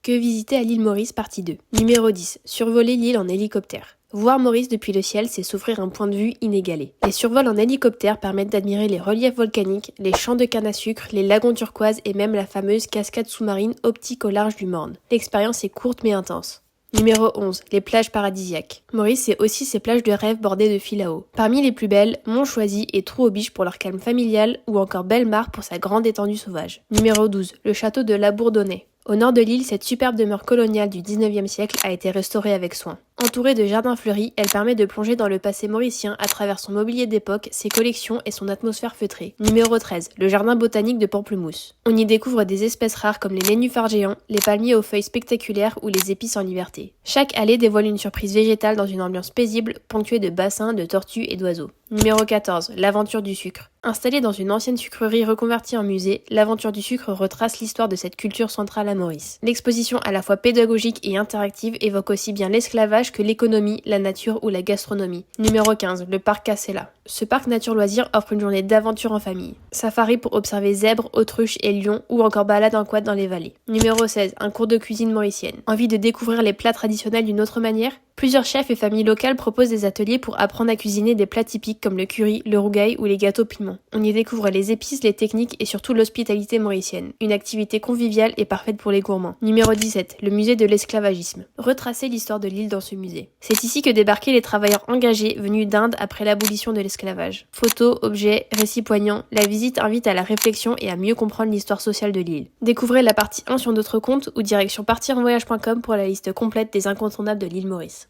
Que visiter à l'île Maurice, partie 2. Numéro 10. Survoler l'île en hélicoptère. Voir Maurice depuis le ciel, c'est s'offrir un point de vue inégalé. Les survols en hélicoptère permettent d'admirer les reliefs volcaniques, les champs de canne à sucre, les lagons turquoises et même la fameuse cascade sous-marine optique au large du Morne. L'expérience est courte mais intense. Numéro 11. Les plages paradisiaques. Maurice, c'est aussi ses plages de rêve bordées de fil à eau. Parmi les plus belles, Montchoisy et Trou-aux-Biches pour leur calme familial ou encore Bellemare pour sa grande étendue sauvage. Numéro 12. Le château de Labourdonnais. Au nord de l'île, cette superbe demeure coloniale du 19e siècle a été restaurée avec soin. Entourée de jardins fleuris, elle permet de plonger dans le passé mauricien à travers son mobilier d'époque, ses collections et son atmosphère feutrée. Numéro 13. Le jardin botanique de Pamplemousse. On y découvre des espèces rares comme les nénuphars géants, les palmiers aux feuilles spectaculaires ou les épices en liberté. Chaque allée dévoile une surprise végétale dans une ambiance paisible, ponctuée de bassins, de tortues et d'oiseaux. Numéro 14. L'aventure du sucre. Installée dans une ancienne sucrerie reconvertie en musée, l'aventure du sucre retrace l'histoire de cette culture centrale à Maurice. L'exposition à la fois pédagogique et interactive évoque aussi bien l'esclavage que l'économie, la nature ou la gastronomie. Numéro 15. Le parc Cassella. Ce parc nature-loisirs offre une journée d'aventure en famille. Safari pour observer zèbres, autruches et lions ou encore balade en quad dans les vallées. Numéro 16. Un cours de cuisine mauricienne. Envie de découvrir les plats traditionnels d'une autre manière ? Plusieurs chefs et familles locales proposent des ateliers pour apprendre à cuisiner des plats typiques comme le curry, le rougail ou les gâteaux piment. On y découvre les épices, les techniques et surtout l'hospitalité mauricienne. Une activité conviviale et parfaite pour les gourmands. Numéro 17. Le musée de l'esclavagisme. Retracer l'histoire de l'île dans ce musée. C'est ici que débarquaient les travailleurs engagés venus d'Inde après l'abolition de l'esclavage. Photos, objets, récits poignants, la visite invite à la réflexion et à mieux comprendre l'histoire sociale de l'île. Découvrez la partie 1 sur notre compte ou direction partirenvoyage.com pour la liste complète des incontournables de l'île Maurice.